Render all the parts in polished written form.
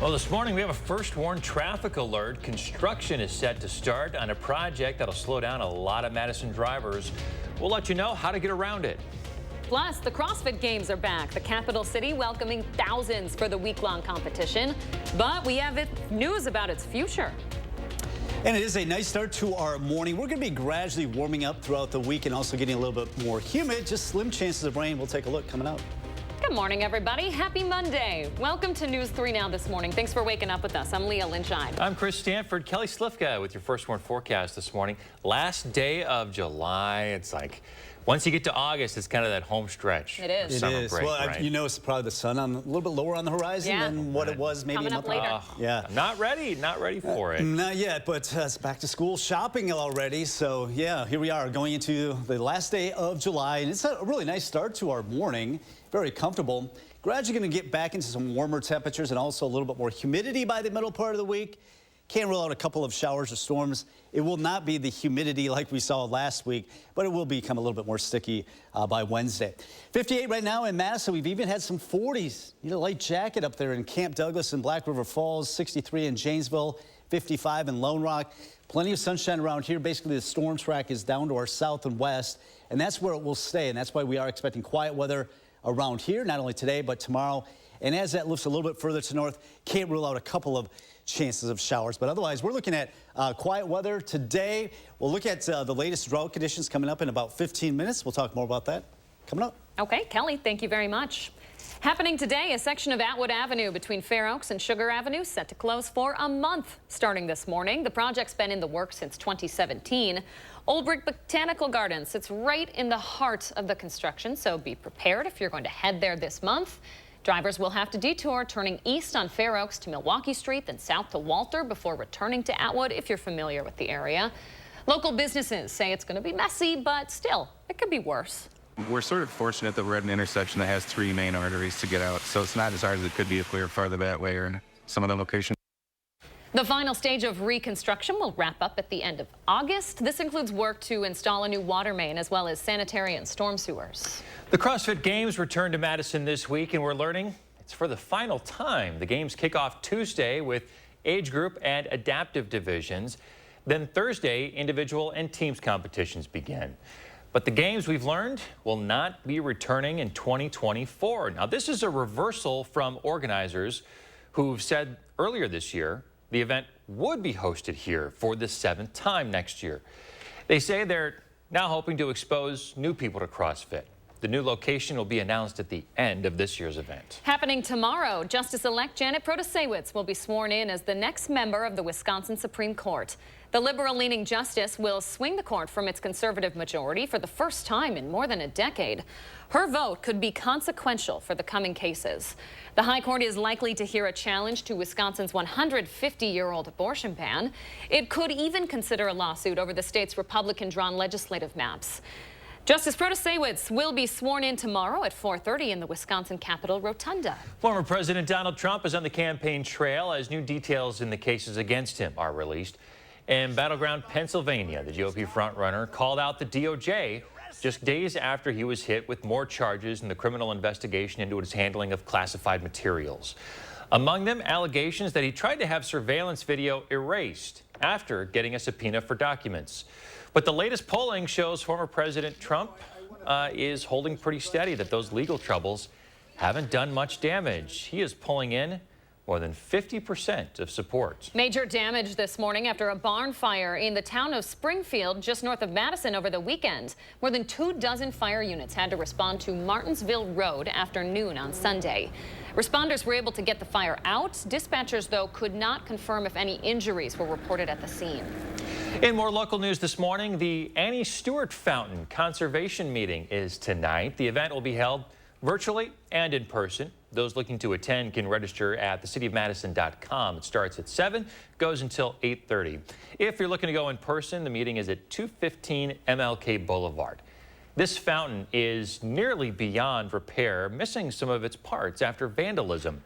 Well, this morning we have a first warn traffic alert. Construction is set to start on a project that'll slow down a lot of Madison drivers. We'll let you know how to get around it. Plus, the CrossFit Games are back. The capital city welcoming thousands for the week-long competition. But we have news about its future. And it is a nice start to our morning. We're going to be gradually warming up throughout the week and also getting a little bit more humid. Just slim chances of rain. We'll take a look coming out. Good morning, everybody. Happy Monday. Welcome to News 3 Now this morning. Thanks for waking up with us. I'm Leah Lynchine. I'm Chris Stanford. Kelly Slifka with your first warn forecast this morning. Last day of July. It's like once you get to August, it's kind of that home stretch. It is. It is. Break, well, right? You know, it's probably the sun on a little bit lower on the horizon than what it was maybe coming a up month later. ago. Yeah. I'm not ready for it. Not yet, but it's back to school shopping already. So, yeah, here we are going into the last day of July. And it's a really nice start to our morning. Very comfortable. Gradually going to get back into some warmer temperatures and also a little bit more humidity by the middle part of the week. Can't rule out a couple of showers or storms. It will not be the humidity like we saw last week, but it will become a little bit more sticky by Wednesday. 58 right now in Madison. We've even had some 40s. You need a light jacket up there in Camp Douglas and Black River Falls, 63 in Janesville, 55 in Lone Rock. Plenty of sunshine around here. Basically, the storm track is down to our south and west, and that's where it will stay, and that's why we are expecting quiet weather around here, not only today, but tomorrow. And as that lifts a little bit further to north, can't rule out a couple of chances of showers. But otherwise, we're looking at quiet weather today. We'll look at the latest drought conditions coming up in about 15 minutes. We'll talk more about that coming up. Okay, Kelly, thank you very much. Happening today, a section of Atwood Avenue between Fair Oaks and Sugar Avenue set to close for a month starting this morning. The project's been in the works since 2017. Old Brick Botanical Gardens sits right in the heart of the construction, so be prepared if you're going to head there this month. Drivers will have to detour, turning east on Fair Oaks to Milwaukee Street, then south to Walter before returning to Atwood if you're familiar with the area. Local businesses say it's going to be messy, but still, it could be worse. We're sort of fortunate that we're at an intersection that has 3 main arteries to get out, so it's not as hard as it could be if we were farther that way or in some other locations. The final stage of reconstruction will wrap up at the end of August. This includes work to install a new water main as well as sanitary and storm sewers. The CrossFit Games return to Madison this week, and we're learning it's for the final time. The games kick off Tuesday with age group and adaptive divisions. Then Thursday, individual and teams competitions begin. But the games, we've learned, will not be returning in 2024. Now, this is a reversal from organizers who've said earlier this year the event would be hosted here for the 7th time next year. They say they're now hoping to expose new people to CrossFit. The new location will be announced at the end of this year's event. Happening tomorrow, Justice-elect Janet Protasewicz will be sworn in as the next member of the Wisconsin Supreme Court. The liberal-leaning justice will swing the court from its conservative majority for the first time in more than a decade. Her vote could be consequential for the coming cases. The High Court is likely to hear a challenge to Wisconsin's 150-year-old abortion ban. It could even consider a lawsuit over the state's Republican-drawn legislative maps. Justice Protasewicz will be sworn in tomorrow at 4:30 in the Wisconsin Capitol Rotunda. Former President Donald Trump is on the campaign trail as new details in the cases against him are released. In battleground Pennsylvania, the GOP frontrunner called out the DOJ just days after he was hit with more charges in the criminal investigation into his handling of classified materials. Among them, allegations that he tried to have surveillance video erased after getting a subpoena for documents. But the latest polling shows former President Trump is holding pretty steady, that those legal troubles haven't done much damage. He is pulling in more than 50% of support. Major damage this morning after a barn fire in the town of Springfield, just north of Madison, over the weekend. More than 24 fire units had to respond to Martinsville Road after noon on Sunday. Responders were able to get the fire out. Dispatchers, though, could not confirm if any injuries were reported at the scene. In more local news this morning, the Annie Stewart Fountain Conservation Meeting is tonight. The event will be held virtually and in person. Those looking to attend can register at thecityofmadison.com. It starts at 7, goes until 8:30. If you're looking to go in person, the meeting is at 215 MLK Boulevard. This fountain is nearly beyond repair, missing some of its parts after vandalism.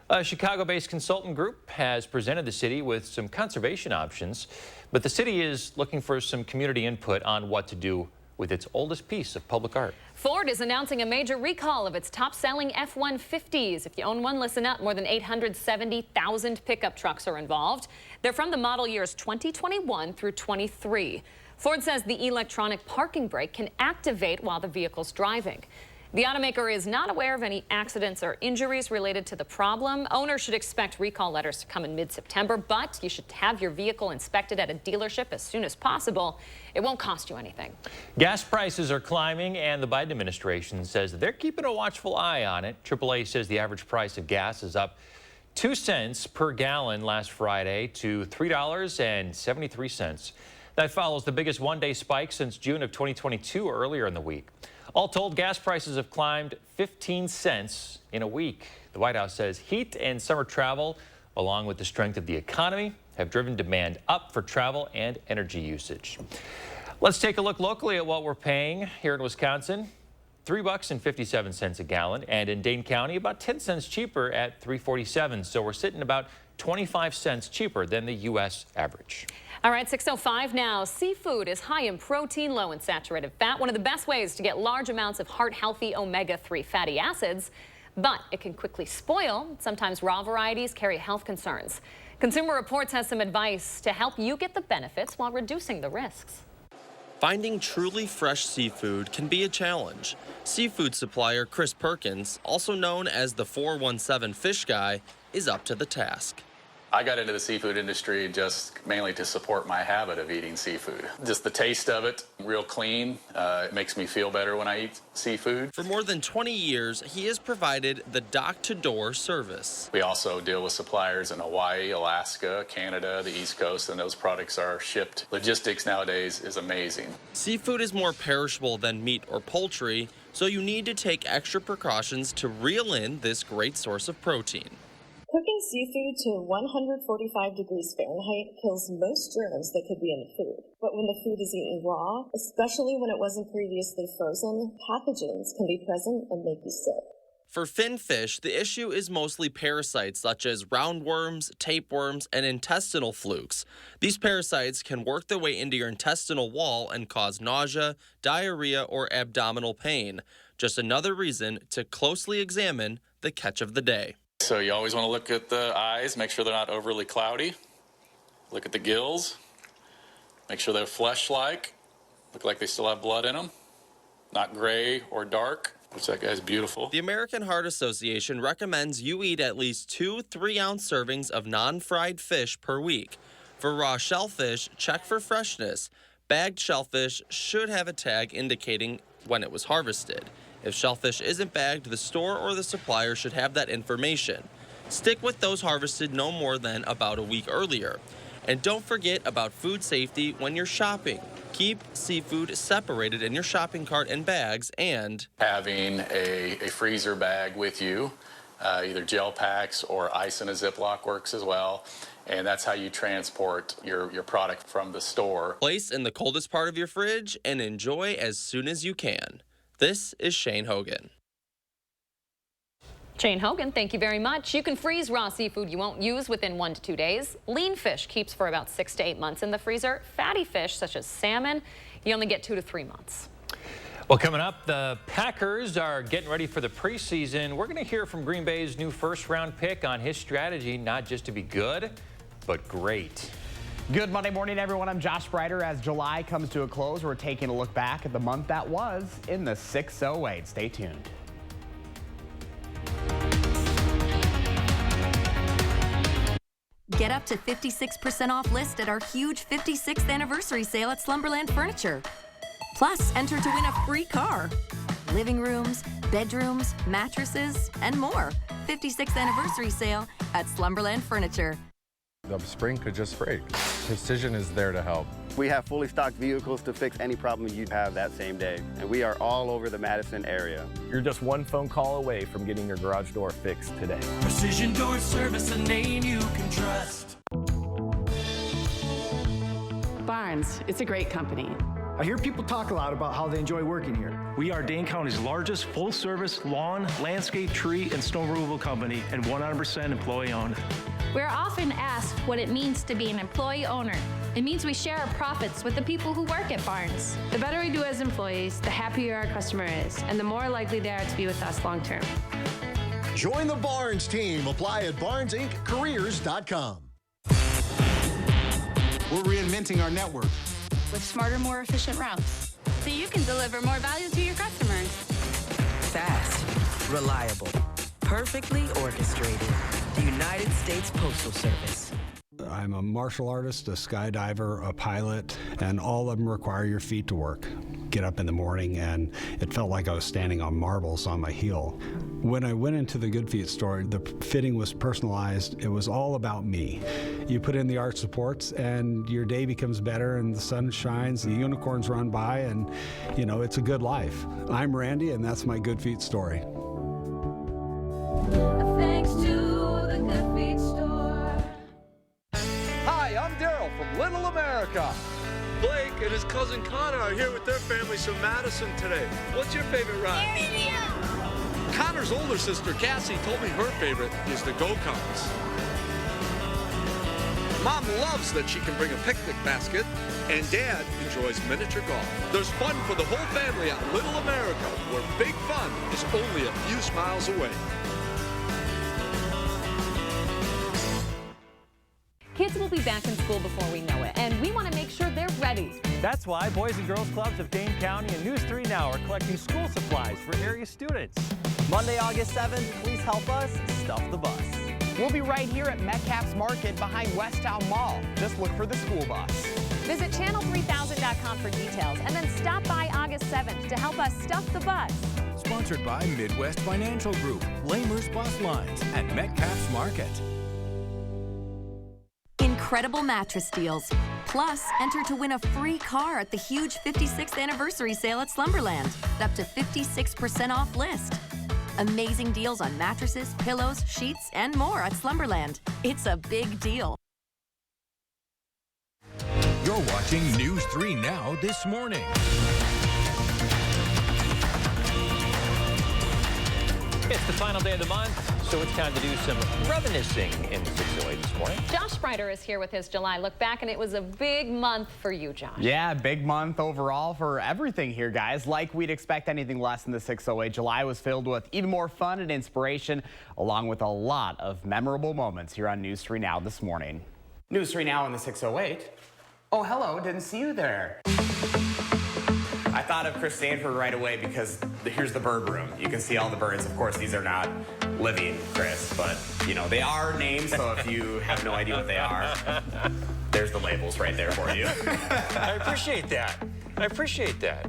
A Chicago-based consultant group has presented the city with some conservation options, but the city is looking for some community input on what to do with its oldest piece of public art. Ford is announcing a major recall of its top-selling F-150s. If you own one, listen up. More than 870,000 pickup trucks are involved. They're from the model years 2021 through 23. Ford says the electronic parking brake can activate while the vehicle's driving. The automaker is not aware of any accidents or injuries related to the problem. Owners should expect recall letters to come in mid-September, but you should have your vehicle inspected at a dealership as soon as possible. It won't cost you anything. Gas prices are climbing, and the Biden administration says they're keeping a watchful eye on it. AAA says the average price of gas is up 2 cents per gallon last Friday to $3.73. That follows the biggest one-day spike since June of 2022 earlier in the week. All told, gas prices have climbed 15 cents in a week. The White House says heat and summer travel, along with the strength of the economy, have driven demand up for travel and energy usage. Let's take a look locally at what we're paying here in Wisconsin. $3.57 a gallon, and in Dane County, about 10 cents cheaper at $3.47. So we're sitting about 25 cents cheaper than the U.S. average. All right, 6:05 now. Seafood is high in protein, low in saturated fat, one of the best ways to get large amounts of heart-healthy omega-3 fatty acids, but it can quickly spoil. Sometimes raw varieties carry health concerns. Consumer Reports has some advice to help you get the benefits while reducing the risks. Finding truly fresh seafood can be a challenge. Seafood supplier Chris Perkins, also known as the 417 Fish Guy, is up to the task. I got into the seafood industry just mainly to support my habit of eating seafood. Just the taste of it, real clean. It makes me feel better when I eat seafood. For more than 20 years, he has provided the dock-to-door service. We also deal with suppliers in Hawaii, Alaska, Canada, the East Coast, and those products are shipped. Logistics nowadays is amazing. Seafood is more perishable than meat or poultry, so you need to take extra precautions to reel in this great source of protein. Cooking seafood to 145 degrees Fahrenheit kills most germs that could be in the food. But when the food is eaten raw, especially when it wasn't previously frozen, pathogens can be present and make you sick. For fin fish, the issue is mostly parasites such as roundworms, tapeworms, and intestinal flukes. These parasites can work their way into your intestinal wall and cause nausea, diarrhea, or abdominal pain. Just another reason to closely examine the catch of the day. So you always want to look at the eyes, make sure they're not overly cloudy. Look at the gills, make sure they're flesh-like, look like they still have blood in them, not gray or dark, which that guy's beautiful. The American Heart Association recommends you eat at least 2 3-ounce servings of non-fried fish per week. For raw shellfish, check for freshness. Bagged shellfish should have a tag indicating when it was harvested. If shellfish isn't bagged, the store or the supplier should have that information. Stick with those harvested no more than about a week earlier. And don't forget about food safety when you're shopping. Keep seafood separated in your shopping cart and bags, and having a freezer bag with you, either gel packs or ice in a Ziploc works as well. And that's how you transport your product from the store. Place in the coldest part of your fridge and enjoy as soon as you can. This is Shane Hogan. Shane Hogan, thank you very much. You can freeze raw seafood you won't use within 1 to 2 days. Lean fish keeps for about 6 to 8 months in the freezer. Fatty fish, such as salmon, you only get 2 to 3 months. Well, coming up, the Packers are getting ready for the preseason. We're going to hear from Green Bay's new first-round pick on his strategy, not just to be good, but great. Good Monday morning, everyone. I'm Josh Breiter. As July comes to a close, we're taking a look back at the month that was in the 608. Stay tuned. Get up to 56% off list at our huge 56th anniversary sale at Slumberland Furniture. Plus, enter to win a free car. Living rooms, bedrooms, mattresses, and more. 56th anniversary sale at Slumberland Furniture. The spring could just break. Precision is there to help. We have fully stocked vehicles to fix any problem you'd have that same day. And we are all over the Madison area. You're just one phone call away from getting your garage door fixed today. Precision Door Service, a name you can trust. Barnes, it's a great company. I hear people talk a lot about how they enjoy working here. We are Dane County's largest full-service lawn, landscape, tree, and snow removal company, and 100% employee-owned. We're often asked what it means to be an employee owner. It means we share our profits with the people who work at Barnes. The better we do as employees, the happier our customer is, and the more likely they are to be with us long term. Join the Barnes team. Apply at barnesinc.careers.com. We're reinventing our network With smarter, more efficient routes, so you can deliver more value to your customers. Fast, reliable, perfectly orchestrated. The United States Postal Service. I'm a martial artist, a skydiver, a pilot, and all of them require your feet to work. Get up in the morning, and it felt like I was standing on marbles on my heel. When I went into the Good Feet store, the fitting was personalized. It was all about me. You put in the arch supports, and your day becomes better, and the sun shines, the unicorns run by, and, you know, it's a good life. I'm Randy, and that's my Good Feet story. Thanks to the Good Feet store. Hi, I'm Daryl from Little America. Blake and his cousin Connor are here with their families from Madison today. What's your favorite ride? Connor's older sister, Cassie, told me her favorite is the go-karts. Mom loves that she can bring a picnic basket, and Dad enjoys miniature golf. There's fun for the whole family at Little America, where big fun is only a few miles away. Kids will be back in school before we know it, and we want to make sure they're ready. That's why Boys and Girls Clubs of Dane County and News 3 Now are collecting school supplies for area students. Monday, August 7th, please help us stuff the bus. We'll be right here at Metcalf's Market behind Westtown Mall. Just look for the school bus. Visit channel3000.com for details, and then stop by August 7th to help us stuff the bus. Sponsored by Midwest Financial Group, Lamer's Bus Lines, and Metcalf's Market. Incredible mattress deals. Plus, enter to win a free car at the huge 56th anniversary sale at Slumberland. Up to 56% off list. Amazing deals on mattresses, pillows, sheets, and more at Slumberland. It's a big deal. You're watching News 3 Now this morning. It's the final day of the month, so it's time to do some reminiscing in 608 this morning. Josh Sprider is here with his July look back, and it was a big month for you, Josh. Yeah, big month overall for everything here, guys. Like we'd expect anything less than the 608, July was filled with even more fun and inspiration, along with a lot of memorable moments here on News 3 Now this morning. News 3 Now on the 608. Oh, hello, didn't see you there. I thought of Chris Stanford right away because here's the bird room. You can see all the birds. Of course, these are not living, Chris, but, you know, they are names, so if you have no idea what they are, there's the labels right there for you. I appreciate that. I appreciate that.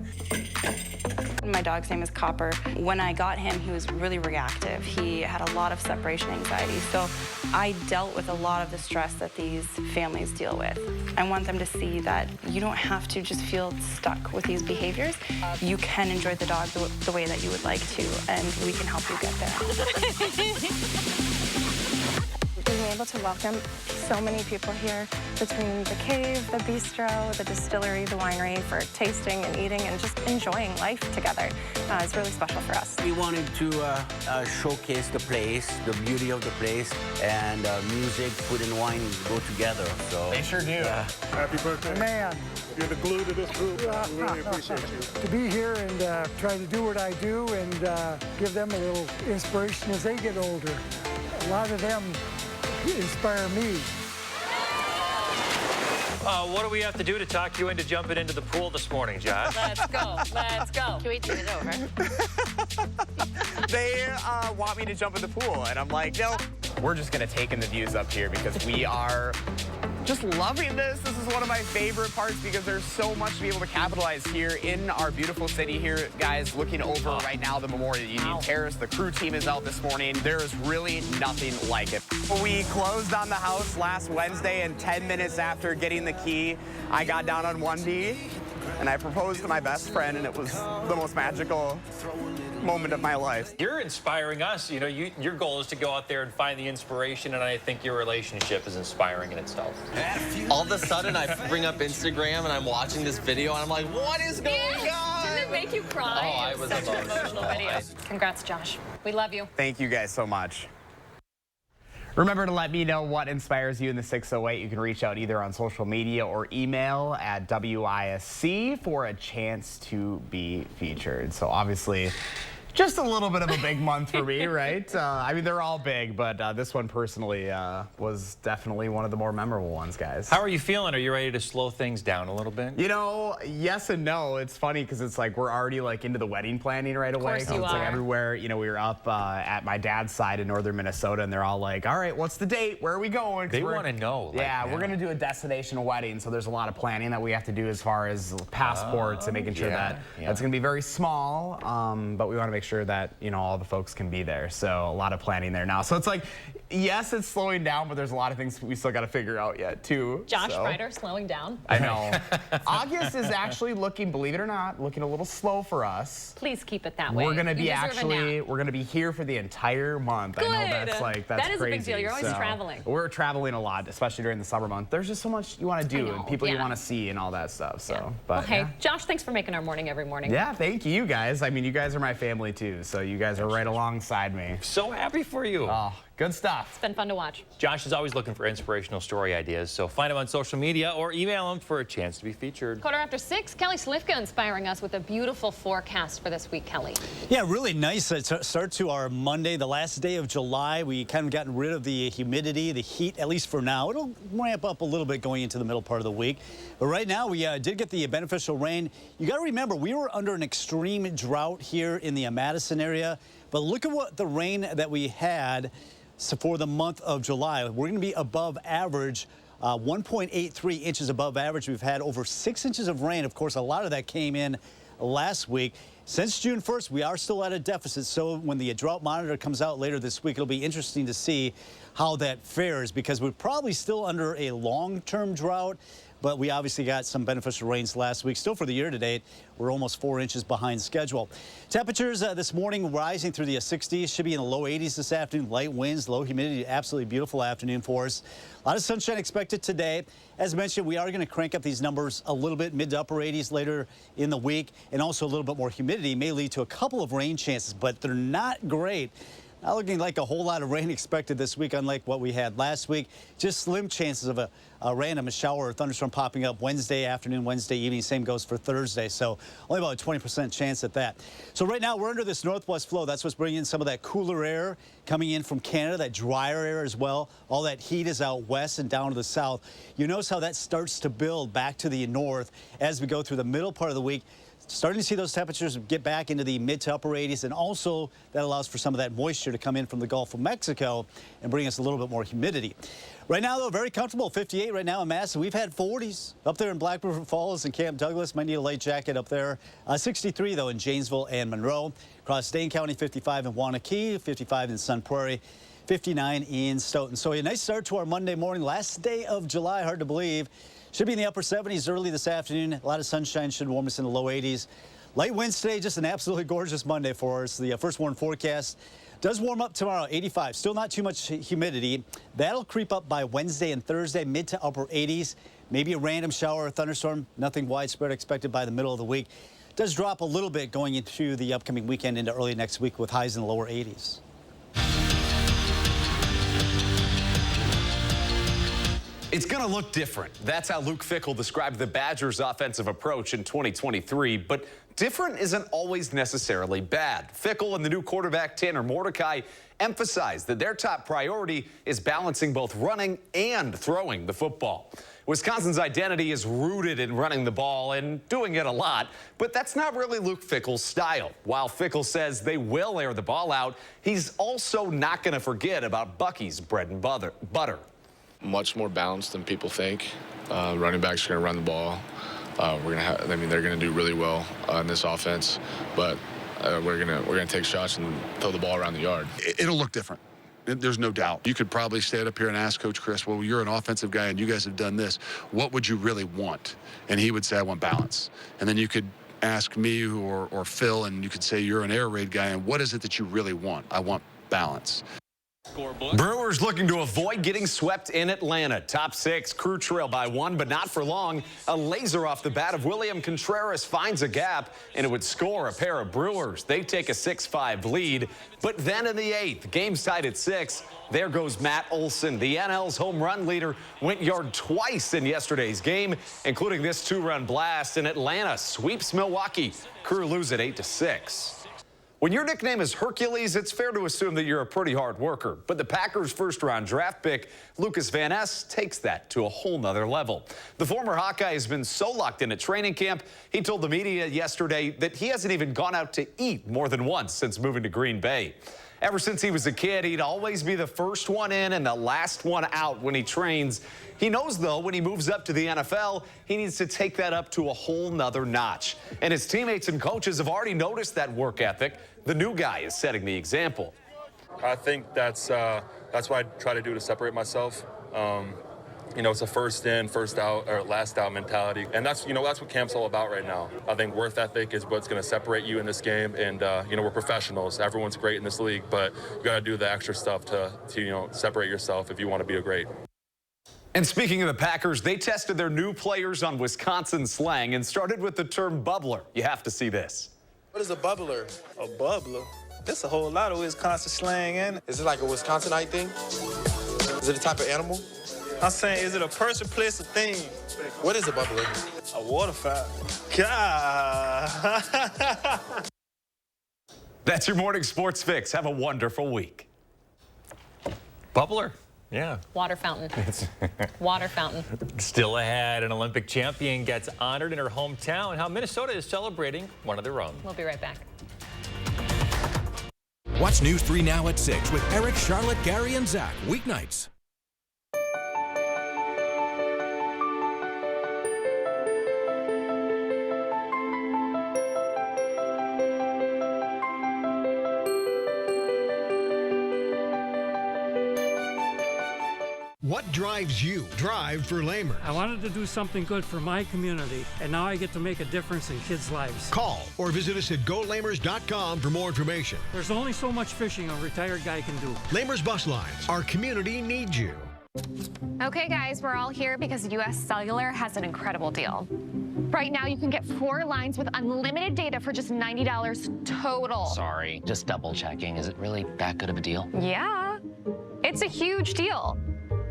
My dog's name is Copper. When I got him, he was really reactive. He had a lot of separation anxiety, so I dealt with a lot of the stress that these families deal with. I want them to see that you don't have to just feel stuck with these behaviors. You can enjoy the dog the way that you would like to, and we can help you get there. Being able to welcome so many people here between the cave, the bistro, the distillery, the winery for tasting and eating and just enjoying life together is really special for us. We wanted to showcase the place, the beauty of the place, and music, food, and wine go together. So they sure do. Happy birthday. Man. You're the glue to this group. We really appreciate you. To be here and try to do what I do and give them a little inspiration as they get older. A lot of them inspire me. What do we have to do to talk you into jumping into the pool this morning, Josh? Let's go. Let's go. Can we turn it over? They want me to jump in the pool, and I'm like, no. We're just going to take in the views up here because we are just loving this. This is one of my favorite parts because there's so much to be able to capitalize here in our beautiful city here. Guys, looking over right now the Memorial Union Terrace. The crew team is out this morning. There is really nothing like it. We closed on the house last Wednesday, and 10 minutes after getting the key, I got down on one knee and I proposed to my best friend, and it was the most magical moment of my life. You're inspiring us. You know, your goal is to go out there and find the inspiration, and I think your relationship is inspiring in itself. All of a sudden, I bring up Instagram, and I'm watching this video, and I'm like, what is going on? Didn't it make you cry? Oh, I was such an emotional video. Congrats, Josh. We love you. Thank you guys so much. Remember to let me know what inspires you in the 608. You can reach out either on social media or email at WISC for a chance to be featured. So obviously, just a little bit of a big month for me, right? I mean, they're all big, but this one personally was definitely one of the more memorable ones, guys. How are you feeling? Are you ready to slow things down a little bit? You know, yes and no. It's funny because it's like we're already like into the wedding planning right away. Of course you it's are. like everywhere. You know, we were up at my dad's side in northern Minnesota, and they're all like, "All right, what's the date? Where are we going?" They want to know. Yeah, we're gonna do a destination wedding, so there's a lot of planning that we have to do as far as passports and making sure that that's gonna be very small. But we want to make sure that all the folks can be there. So a lot of planning there now. So it's like, yes, it's slowing down, but there's a lot of things we still got to figure out yet too. Josh Ryder slowing down. I know. August is actually looking, believe it or not, looking a little slow for us. Please keep it that way. We're gonna be we're gonna be here for the entire month. Good. I know that's crazy. That is a big deal. You're always traveling. We're traveling a lot, especially during the summer month. There's just so much you want to do and people you want to see and all that stuff. So, but hey, Josh, thanks for making our morning every morning. Yeah, thank you guys. I mean, you guys are my family too, so you guys are right alongside me. So happy for you. Oh, good stuff. It's been fun to watch. Josh is always looking for inspirational story ideas, so find him on social media or email him for a chance to be featured. 6:15, Kelly Slifka inspiring us with a beautiful forecast for this week, Kelly. Yeah, really nice start to our Monday, the last day of July. We kind of gotten rid of the humidity, the heat, at least for now. It'll ramp up a little bit going into the middle part of the week. But right now, we did get the beneficial rain. You got to remember, we were under an extreme drought here in the Madison area. But look at what the rain that we had for the month of July. We're going to be above average, 1.83 inches above average. We've had over 6 inches of rain. Of course, a lot of that came in last week. Since June 1st, we are still at a deficit. So when the drought monitor comes out later this week, it'll be interesting to see how that fares because we're probably still under a long-term drought. But we obviously got some beneficial rains last week. Still for the year to date, we're almost 4 inches behind schedule. Temperatures this morning rising through the 60s. Should be in the low 80s this afternoon. Light winds, low humidity. Absolutely beautiful afternoon for us. A lot of sunshine expected today. As mentioned, we are going to crank up these numbers a little bit, mid to upper 80s later in the week. And also a little bit more humidity may lead to a couple of rain chances, but they're not great. Not looking like a whole lot of rain expected this week, unlike what we had last week. Just slim chances of a random shower or thunderstorm popping up Wednesday afternoon, Wednesday evening. Same goes for Thursday. So only about a 20% chance at that. So right now we're under this northwest flow. That's what's bringing in some of that cooler air coming in from Canada, that drier air as well. All that heat is out west and down to the south. You notice how that starts to build back to the north as we go through the middle part of the week. Starting to see those temperatures get back into the mid to upper 80s, and also that allows for some of that moisture to come in from the Gulf of Mexico and bring us a little bit more humidity. Right now, though, very comfortable. 58 right now in Madison. We've had 40s up there in Black River Falls and Camp Douglas. Might need a light jacket up there. 63, though, in Janesville and Monroe. Across Dane County, 55 in Waunakee, 55 in Sun Prairie, 59 in Stoughton. So a nice start to our Monday morning. Last day of July, hard to believe. Should be in the upper 70s early this afternoon. A lot of sunshine should warm us in the low 80s. Light winds today, just an absolutely gorgeous Monday for us. The first warn forecast does warm up tomorrow, 85. Still not too much humidity. That'll creep up by Wednesday and Thursday, mid to upper 80s. Maybe a random shower or thunderstorm. Nothing widespread expected by the middle of the week. Does drop a little bit going into the upcoming weekend into early next week with highs in the lower 80s. It's going to look different. That's how Luke Fickell described the Badgers' offensive approach in 2023. But different isn't always necessarily bad. Fickell and the new quarterback Tanner Mordecai emphasized that their top priority is balancing both running and throwing the football. Wisconsin's identity is rooted in running the ball and doing it a lot, but that's not really Luke Fickell's style. While Fickell says they will air the ball out, he's also not going to forget about Bucky's bread and butter. Much more balanced than people think. Running backs are going to run the ball. They're going to do really well in this offense, but we're going to take shots and throw the ball around the yard. It'll look different. There's no doubt. You could probably stand up here and ask Coach Chris, well, you're an offensive guy and you guys have done this. What would you really want? And he would say, I want balance. And then you could ask me or Phil, and you could say, you're an air raid guy, and what is it that you really want? I want balance. Brewers looking to avoid getting swept in Atlanta. Top 6, Crew trail by 1, but not for long. A laser off the bat of William Contreras finds a gap, and it would score a pair of Brewers. They take a 6-5 lead. But then in the 8th, game's tied at 6. There goes Matt Olson. The NL's home run leader went yard twice in yesterday's game, including this 2-run blast. And Atlanta sweeps Milwaukee. Crew lose at 8-6. When your nickname is Hercules, it's fair to assume that you're a pretty hard worker. But the Packers' first-round draft pick, Lucas Van Ness, takes that to a whole nother level. The former Hawkeye has been so locked in at training camp, he told the media yesterday that he hasn't even gone out to eat more than once since moving to Green Bay. Ever since he was a kid, he'd always be the first one in and the last one out when he trains. He knows, though, when he moves up to the NFL, he needs to take that up to a whole nother notch. And his teammates and coaches have already noticed that work ethic. The new guy is setting the example. I think that's what I try to do to separate myself. You know, it's a first in, first out, or last out mentality. And that's what camp's all about right now. I think work ethic is what's going to separate you in this game. And, we're professionals. Everyone's great in this league, but you got to do the extra stuff to separate yourself if you want to be a great. And speaking of the Packers, they tested their new players on Wisconsin slang and started with the term bubbler. You have to see this. What is a bubbler? A bubbler? There's a whole lot of Wisconsin slang in it. Is it like a Wisconsinite thing? Is it a type of animal? I'm saying, is it a person, place, or thing? What is a bubbler? A waterfowl. God. That's your morning sports fix. Have a wonderful week. Bubbler. Yeah. Water fountain. Water fountain. Still ahead, an Olympic champion gets honored in her hometown. How Minnesota is celebrating one of their own. We'll be right back. Watch News 3 Now at 6 with Eric, Charlotte, Gary, and Zach. Weeknights. What drives you? Drive for Lamers. I wanted to do something good for my community, and now I get to make a difference in kids' lives. Call or visit us at golamers.com for more information. There's only so much fishing a retired guy can do. Lamers Bus Lines. Our community needs you. Okay, guys, we're all here because US Cellular has an incredible deal. Right now, you can get 4 lines with unlimited data for just $90 total. Sorry, just double checking. Is it really that good of a deal? Yeah, it's a huge deal.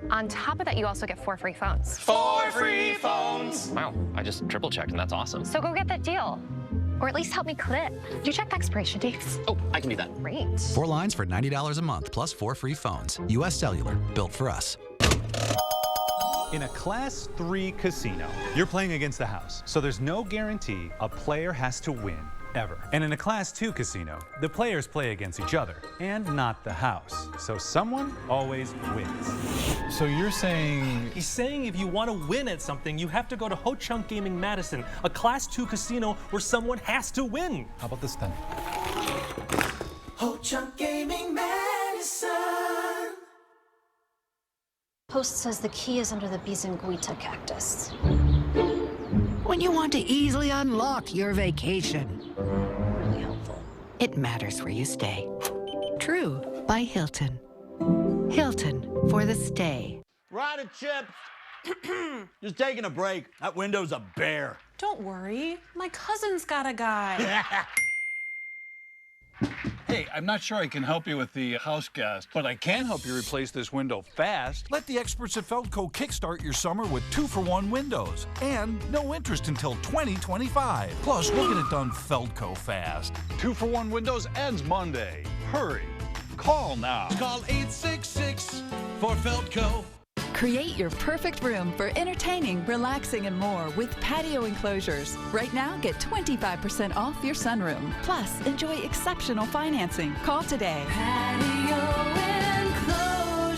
On top of that, you also get 4 free phones. 4 free phones! Wow, I just triple checked and that's awesome. So go get that deal. Or at least help me clip. Do you check the expiration dates? Oh, I can do that. Great. 4 lines for $90 a month plus 4 free phones. US Cellular, built for us. In a Class 3 casino, you're playing against the house, so there's no guarantee a player has to win, ever. And in a Class 2 casino, the players play against each other, and not the house. So someone always wins. So you're saying... He's saying if you want to win at something, you have to go to Ho Chunk Gaming Madison, a Class 2 casino where someone has to win. How about this then? Ho Chunk Gaming Madison. Post says the key is under the Bisanguita cactus. When you want to easily unlock your vacation. Really helpful. It matters where you stay. True by Hilton. Hilton for the stay. Rider chips. Just taking a break. That window's a bear. Don't worry. My cousin's got a guy. Hey, I'm not sure I can help you with the house gas, but I can help you replace this window fast. Let the experts at Feldco kickstart your summer with 2-for-1 windows and no interest until 2025. Plus, we'll get it done Feldco fast. 2-for-1 windows ends Monday. Hurry. Call now. Call 866 for Feldco. Create your perfect room for entertaining, relaxing, and more with patio enclosures. Right now, get 25% off your sunroom. Plus, enjoy exceptional financing. Call today. Patio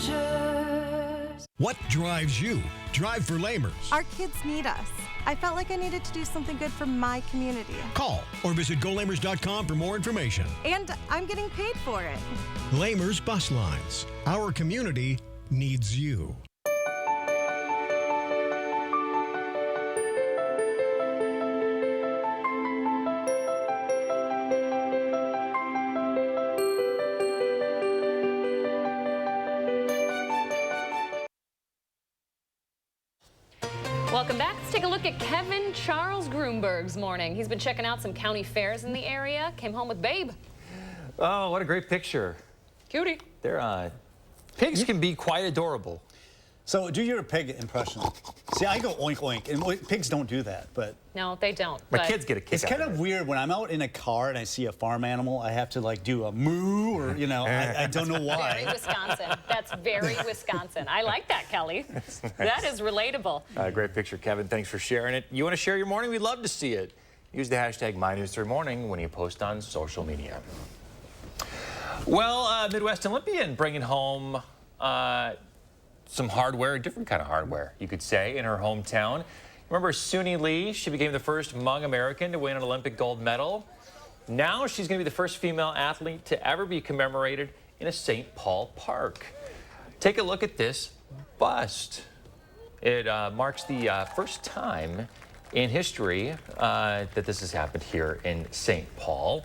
enclosures. What drives you? Drive for Lamers. Our kids need us. I felt like I needed to do something good for my community. Call or visit golamers.com for more information. And I'm getting paid for it. Lamers Bus Lines. Our community needs you. Welcome back. Let's take a look at Kevin Charles Groomberg's morning. He's been checking out some county fairs in the area. Came home with Babe. Oh, what a great picture. Cutie. Pigs can be quite adorable. So do your pig impression. See, I go oink oink, and pigs don't do that, but... No, they don't. My kids get a kick It's kind of weird when I'm out in a car and I see a farm animal, I have to like do a moo or, you know, I don't know why. Very Wisconsin. That's very Wisconsin. I like that, Kelly. Nice. That is relatable. Great picture, Kevin. Thanks for sharing it. You want to share your morning? We'd love to see it. Use the hashtag MyNews3Morning when you post on social media. Well, Midwest Olympian bringing home some hardware, a different kind of hardware, you could say, in her hometown. Remember Suni Lee? She became the first Hmong American to win an Olympic gold medal. Now she's going to be the first female athlete to ever be commemorated in a St. Paul park. Take a look at this bust. It marks the first time in history that this has happened here in St. Paul.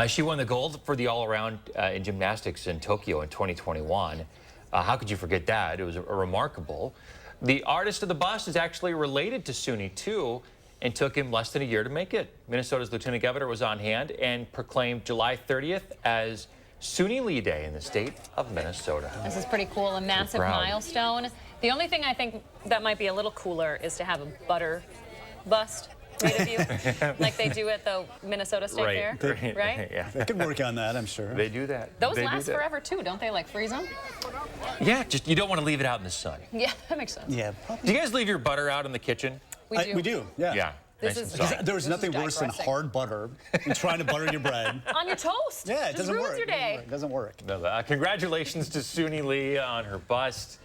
She won the gold for the all-around in gymnastics in Tokyo in 2021. How could you forget that? It was remarkable. The artist of the bust is actually related to Suni, too, and took him less than a year to make it. Minnesota's Lieutenant Governor was on hand and proclaimed July 30th as Suni Lee Day in the state of Minnesota. This is pretty cool, a massive milestone. The only thing I think that might be a little cooler is to have a butter bust made of you, like they do at the Minnesota State Fair, right? Yeah. They could work on that, I'm sure. They do that. Those last forever, too, don't they? Like freeze them? Yeah, just you don't want to leave it out in the sun. Yeah, that makes sense. Yeah. Do you guys leave your butter out in the kitchen? We do. We do, yeah. Yeah. There's nothing worse than hard butter and trying to butter your bread. On your toast. Yeah, it doesn't work. Your day. It doesn't work. No, congratulations to Suni Lee on her bust.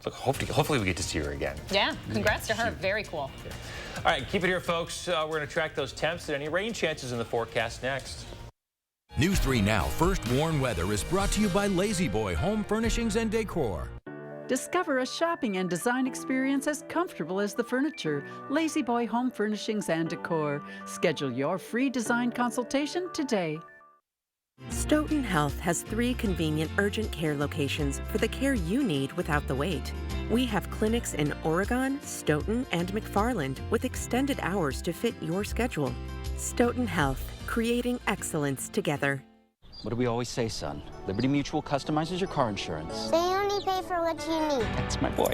Hopefully we get to see her again. Yeah, congrats to her. Very cool. Yeah. All right, keep it here, folks. We're going to track those temps and any rain chances in the forecast next. News 3 Now First Warn Weather is brought to you by Lazy Boy Home Furnishings and Decor. Discover a shopping and design experience as comfortable as the furniture. Lazy Boy Home Furnishings and Decor. Schedule your free design consultation today. Stoughton Health has 3 convenient urgent care locations for the care you need without the wait. We have clinics in Oregon, Stoughton, and McFarland with extended hours to fit your schedule. Stoughton Health, creating excellence together. What do we always say, son? Liberty Mutual customizes your car insurance. They only pay for what you need. That's my boy.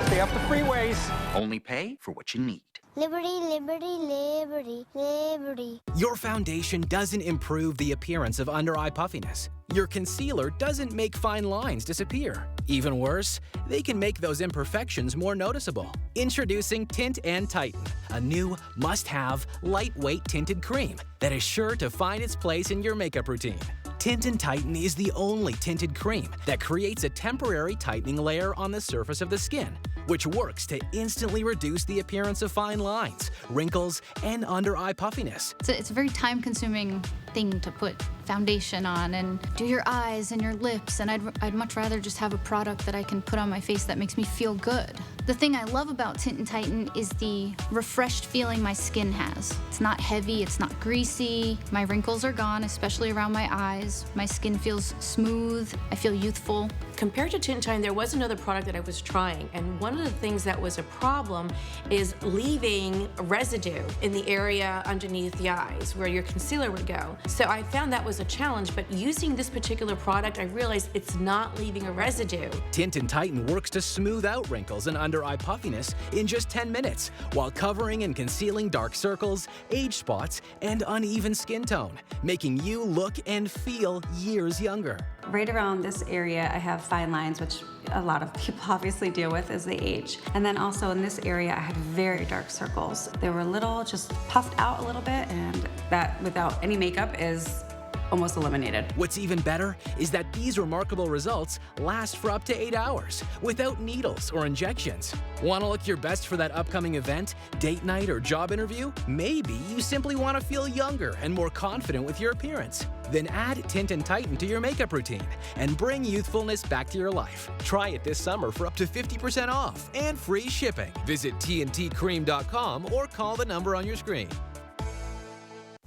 Stay off the freeways. Only pay for what you need. Liberty, liberty, liberty, liberty. Your foundation doesn't improve the appearance of under-eye puffiness. Your concealer doesn't make fine lines disappear. Even worse, they can make those imperfections more noticeable. Introducing Tint and Tighten, a new must-have lightweight tinted cream that is sure to find its place in your makeup routine. Tint and Tighten is the only tinted cream that creates a temporary tightening layer on the surface of the skin, which works to instantly reduce the appearance of fine lines, wrinkles, and under-eye puffiness. It's a very time-consuming thing to put foundation on and do your eyes and your lips, and I'd much rather just have a product that I can put on my face that makes me feel good. The thing I love about Tint and Tighten is the refreshed feeling my skin has. It's not heavy, it's not greasy, my wrinkles are gone, especially around my eyes. My skin feels smooth, I feel youthful. Compared to Tint and Tighten, there was another product that I was trying, and one of the things that was a problem is leaving residue in the area underneath the eyes where your concealer would go. So I found that was a challenge, but using this particular product, I realized it's not leaving a residue. Tint and Tighten works to smooth out wrinkles and under-eye puffiness in just 10 minutes, while covering and concealing dark circles, age spots, and uneven skin tone, making you look and feel years younger. Right around this area, I have fine lines, which a lot of people obviously deal with as they age. And then also in this area, I had very dark circles. They were just puffed out a little bit, and that without any makeup is almost eliminated. What's even better is that these remarkable results last for up to 8 hours without needles or injections. Want to look your best for that upcoming event, date night, or job interview? Maybe you simply want to feel younger and more confident with your appearance. Then add Tint and Tighten to your makeup routine and bring youthfulness back to your life. Try it this summer for up to 50% off and free shipping. Visit tntcream.com or call the number on your screen.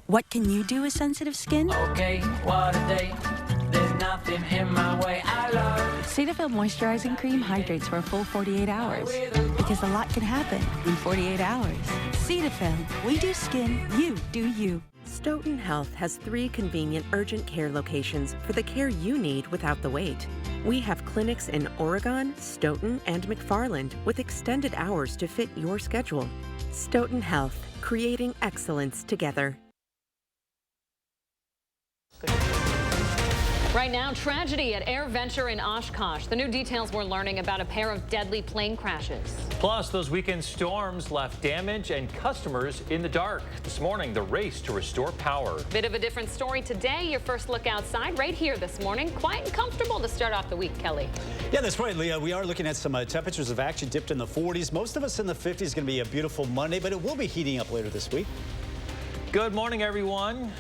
What can you do with sensitive skin? Okay, what a day. There's nothing in my way. I love Cetaphil Moisturizing Cream hydrates for a full 48 hours. Because a lot can happen in 48 hours. Cetaphil, we do skin, you do you. Stoughton Health has 3 convenient urgent care locations for the care you need without the wait. We have clinics in Oregon, Stoughton, and McFarland with extended hours to fit your schedule. Stoughton Health, creating excellence together. Right now, tragedy at Air Venture in Oshkosh. The new details we're learning about a pair of deadly plane crashes. Plus, those weekend storms left damage and customers in the dark. This morning, the race to restore power. Bit of a different story today. Your first look outside right here this morning. Quiet and comfortable to start off the week, Kelly. Yeah, that's right, Leah. We are looking at some temperatures have actually dipped in the 40s. Most of us in the 50s. Going to be a beautiful Monday, but it will be heating up later this week. Good morning, everyone.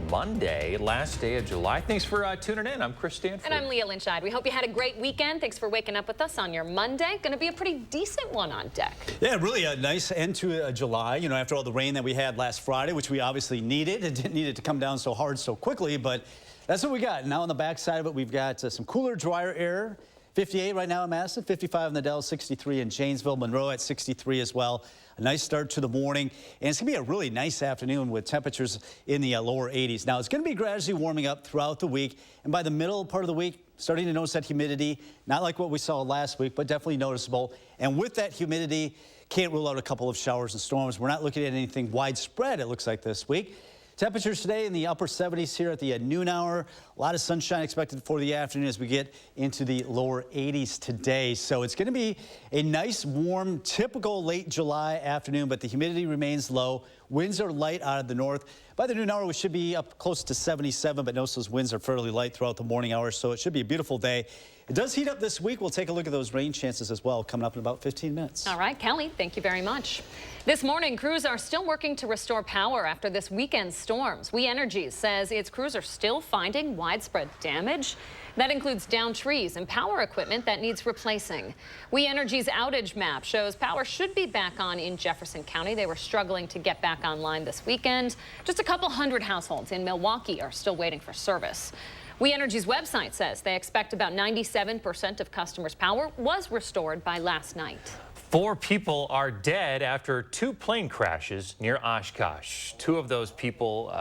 Monday, last day of July. Thanks for tuning in. I'm Chris Stanford. And I'm Leah Lynchide. We hope you had a great weekend. Thanks for waking up with us on your Monday. Going to be a pretty decent one on deck. Yeah, really a nice end to July. You know, after all the rain that we had last Friday, which we obviously needed. It didn't need it to come down so hard so quickly, but that's what we got. Now on the backside of it, we've got some cooler, drier air. 58 right now in Madison, 55 in the Dells, 63 in Janesville, Monroe at 63 as well. A nice start to the morning, and it's going to be a really nice afternoon with temperatures in the lower 80s. Now, it's going to be gradually warming up throughout the week, and by the middle part of the week, starting to notice that humidity, not like what we saw last week, but definitely noticeable. And with that humidity, can't rule out a couple of showers and storms. We're not looking at anything widespread, it looks like, this week. Temperatures today in the upper 70s here at the noon hour. A lot of sunshine expected for the afternoon as we get into the lower 80s today. So it's going to be a nice, warm, typical late July afternoon, but the humidity remains low. Winds are light out of the north. By the noon hour, we should be up close to 77, but notice those winds are fairly light throughout the morning hours, so it should be a beautiful day. It does heat up this week. We'll take a look at those rain chances as well coming up in about 15 minutes. All right, Kelly, thank you very much. This morning, crews are still working to restore power after this weekend's storms. We Energies says its crews are still finding widespread damage. That includes downed trees and power equipment that needs replacing. We Energies outage map shows power should be back on in Jefferson County. They were struggling to get back online this weekend. Just a couple hundred households in Milwaukee are still waiting for service. We Energies website says they expect about 97% of customers' power was restored by last night. 4 people are dead after 2 plane crashes near Oshkosh. 2 of those people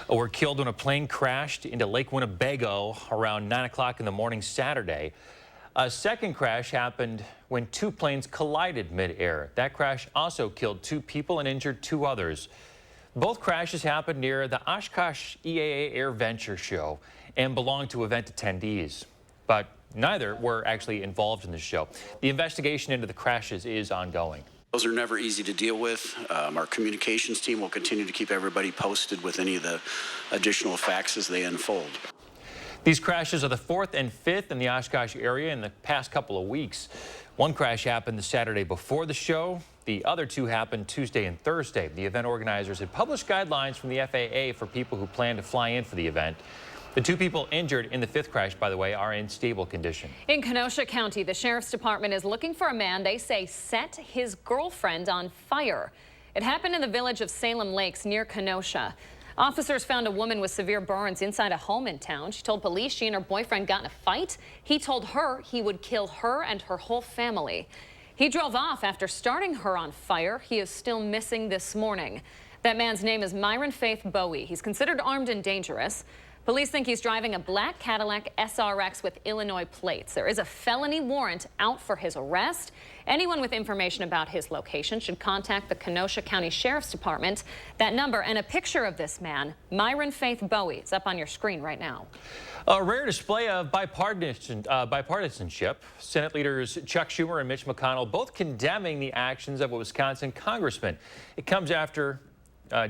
were killed when a plane crashed into Lake Winnebago around 9 o'clock in the morning Saturday. A second crash happened when 2 planes collided midair. That crash also killed 2 people and injured 2 others. Both crashes happened near the Oshkosh EAA Air Venture show and belonged to event attendees. But neither were actually involved in the show. The investigation into the crashes is ongoing. Those are never easy to deal with. Our communications team will continue to keep everybody posted with any of the additional facts as they unfold. These crashes are the 4th and 5th in the Oshkosh area in the past couple of weeks. One crash happened the Saturday before the show. The other 2 happened Tuesday and Thursday. The event organizers had published guidelines from the FAA for people who plan to fly in for the event. The 2 people injured in the 5th crash, by the way, are in stable condition. In Kenosha County, the sheriff's department is looking for a man they say set his girlfriend on fire. It happened in the village of Salem Lakes near Kenosha. Officers found a woman with severe burns inside a home in town. She told police she and her boyfriend got in a fight. He told her he would kill her and her whole family. He drove off after starting her on fire. He is still missing this morning. That man's name is Myron Faith Bowie. He's considered armed and dangerous. Police think he's driving a black Cadillac SRX with Illinois plates. There is a felony warrant out for his arrest. Anyone with information about his location should contact the Kenosha County Sheriff's Department. That number and a picture of this man, Myron Faith Bowie, is up on your screen right now. A rare display of bipartisanship. Senate leaders Chuck Schumer and Mitch McConnell both condemning the actions of a Wisconsin congressman. It comes after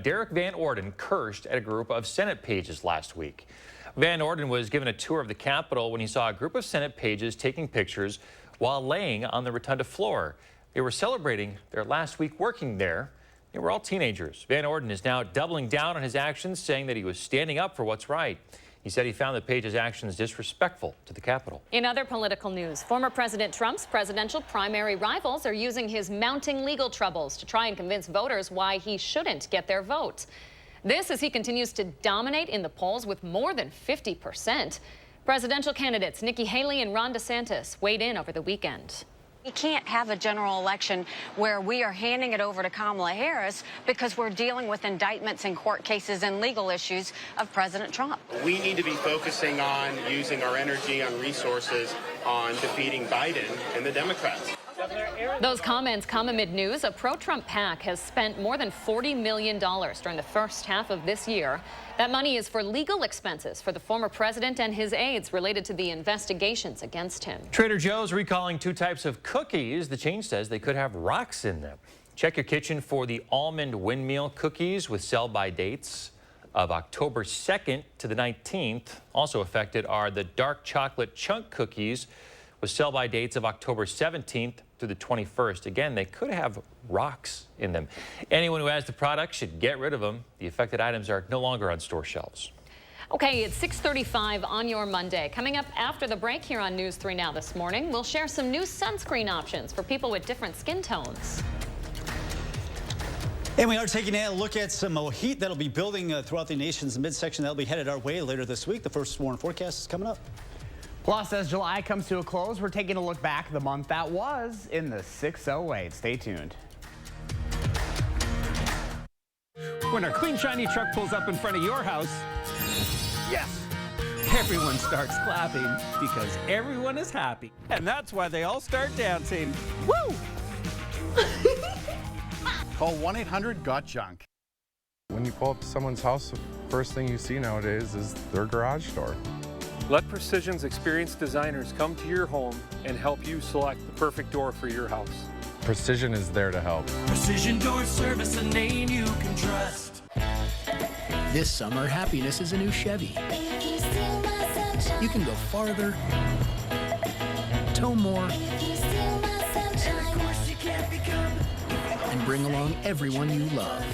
Derek Van Orden cursed at a group of Senate pages last week. Van Orden was given a tour of the Capitol when he saw a group of Senate pages taking pictures while laying on the rotunda floor. They were celebrating their last week working there. They were all teenagers. Van Orden is now doubling down on his actions, saying that he was standing up for what's right. He said he found the page's actions disrespectful to the Capitol. In other political news, former President Trump's presidential primary rivals are using his mounting legal troubles to try and convince voters why he shouldn't get their vote. This as he continues to dominate in the polls with more than 50%. Presidential candidates Nikki Haley and Ron DeSantis weighed in over the weekend. We can't have a general election where we are handing it over to Kamala Harris because we're dealing with indictments and court cases and legal issues of President Trump. We need to be focusing on using our energy and resources on defeating Biden and the Democrats. Those comments come amid news a pro-Trump PAC has spent more than $40 million during the first half of this year. That money is for legal expenses for the former president and his aides related to the investigations against him. Trader Joe's recalling 2 types of cookies. The chain says they could have rocks in them. Check your kitchen for the almond windmeal cookies with sell-by dates of October 2nd to the 19th. Also affected are the dark chocolate chunk cookies with sell-by dates of October 17th through the 21st. Again, they could have rocks in them. Anyone who has the product should get rid of them. The affected items are no longer on store shelves. Okay, it's 6:35 on your Monday. Coming up after the break here on News 3 Now this morning, we'll share some new sunscreen options for people with different skin tones. And we are taking a look at some heat that'll be building throughout the nation's midsection. That'll be headed our way later this week. The first warm forecast is coming up. Plus, as July comes to a close, we're taking a look back at the month that was in the 608. Stay tuned. When our clean, shiny truck pulls up in front of your house, yes, everyone starts clapping because everyone is happy. And that's why they all start dancing. Woo! Call 1-800-GOT-JUNK. When you pull up to someone's house, the first thing you see nowadays is their garage door. Let Precision's experienced designers come to your home and help you select the perfect door for your house. Precision is there to help. Precision Door Service, a name you can trust. This summer, happiness is a new Chevy. You can go farther, tow more, and bring along everyone you love.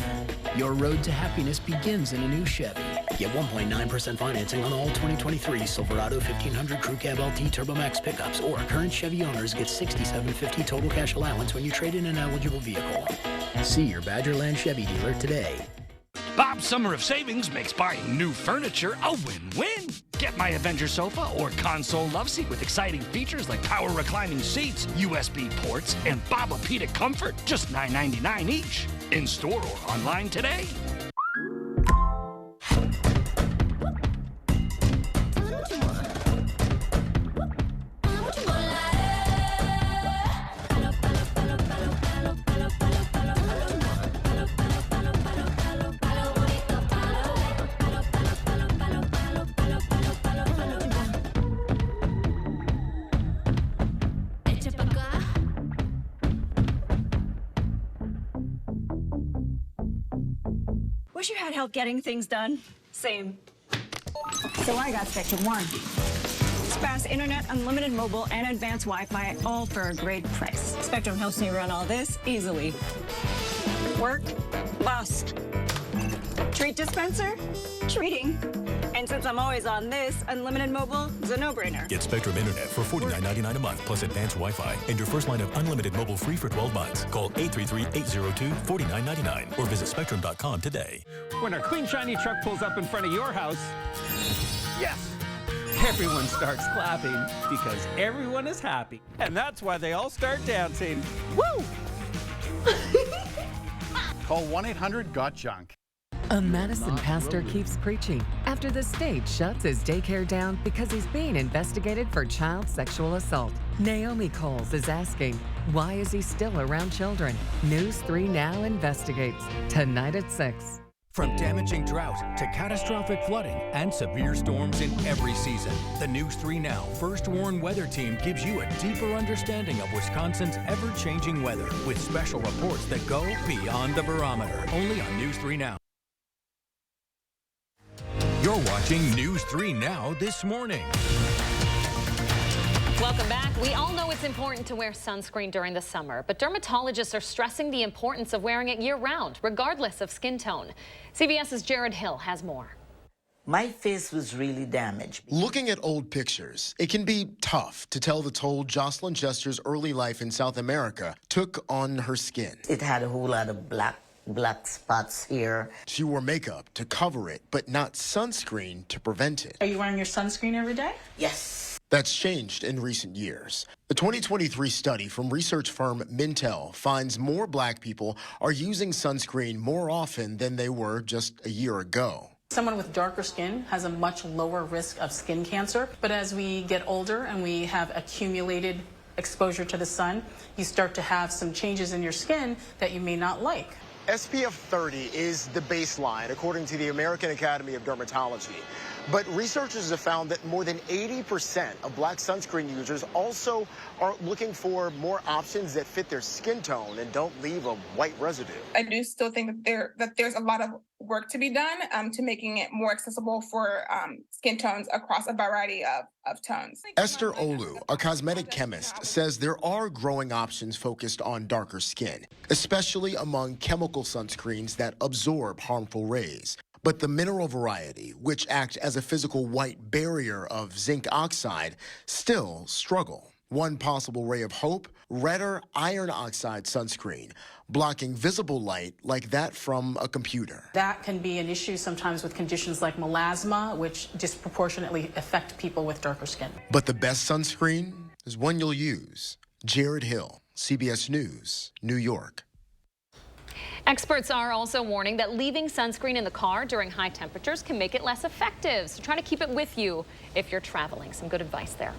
Your road to happiness begins in a new Chevy. Get 1.9% financing on all 2023 Silverado 1500 Crew Cab LT Turbo Max pickups, or current Chevy owners get $6,750 total cash allowance when you trade in an eligible vehicle. See your Badgerland Chevy dealer today. Bob's Summer of Savings makes buying new furniture a win-win. Get my Avenger sofa or console loveseat with exciting features like power reclining seats, USB ports, and Bob-O-Pedic comfort, just $9.99 each. In store or online today. Wish you had help getting things done. Same. So I got Spectrum One. It's fast internet, unlimited mobile, and advanced Wi-Fi, all for a great price. Spectrum helps me run all this easily. Work, bust. Treat dispenser, treating. And since I'm always on this, unlimited mobile is a no-brainer. Get Spectrum Internet for $49.99 a month plus advanced Wi-Fi and your first line of unlimited mobile free for 12 months. Call 833-802-4999 or visit spectrum.com today. When our clean, shiny truck pulls up in front of your house, yes, everyone starts clapping because everyone is happy. And that's why they all start dancing. Woo! Call 1-800-GOT-JUNK. A Madison pastor keeps preaching after the state shuts his daycare down because he's being investigated for child sexual assault. Naomi Coles is asking, why is he still around children? News 3 Now investigates, tonight at 6. From damaging drought to catastrophic flooding and severe storms in every season, the News 3 Now First Warn Weather Team gives you a deeper understanding of Wisconsin's ever-changing weather with special reports that go beyond the barometer. Only on News 3 Now. You're watching News 3 Now this morning. Welcome back. We all know it's important to wear sunscreen during the summer, but dermatologists are stressing the importance of wearing it year-round, regardless of skin tone. CBS's Jared Hill has more. My face was really damaged. Looking at old pictures, it can be tough to tell the toll Jocelyn Chester's early life in South America took on her skin. It had a whole lot of black black spots here. She wore makeup to cover it, but not sunscreen to prevent it. Are you wearing your sunscreen every day? Yes. That's changed in recent years. The 2023 study from research firm Mintel finds more black people are using sunscreen more often than they were just a year ago. Someone with darker skin has a much lower risk of skin cancer, but as we get older and we have accumulated exposure to the sun, you start to have some changes in your skin that you may not like. SPF 30 is the baseline, according to the American Academy of Dermatology. But researchers have found that more than 80% of black sunscreen users also are looking for more options that fit their skin tone and don't leave a white residue. I do still think that there's a lot of work to be done to making it more accessible for skin tones across a variety of tones. Esther Olu, a cosmetic chemist, says there are growing options focused on darker skin, especially among chemical sunscreens that absorb harmful rays. But the mineral variety, which act as a physical white barrier of zinc oxide, still struggle. One possible ray of hope, redder iron oxide sunscreen, blocking visible light like that from a computer. That can be an issue sometimes with conditions like melasma, which disproportionately affect people with darker skin. But the best sunscreen is one you'll use. Jared Hill, CBS News, New York. Experts are also warning that leaving sunscreen in the car during high temperatures can make it less effective. So try to keep it with you if you're traveling. Some good advice there.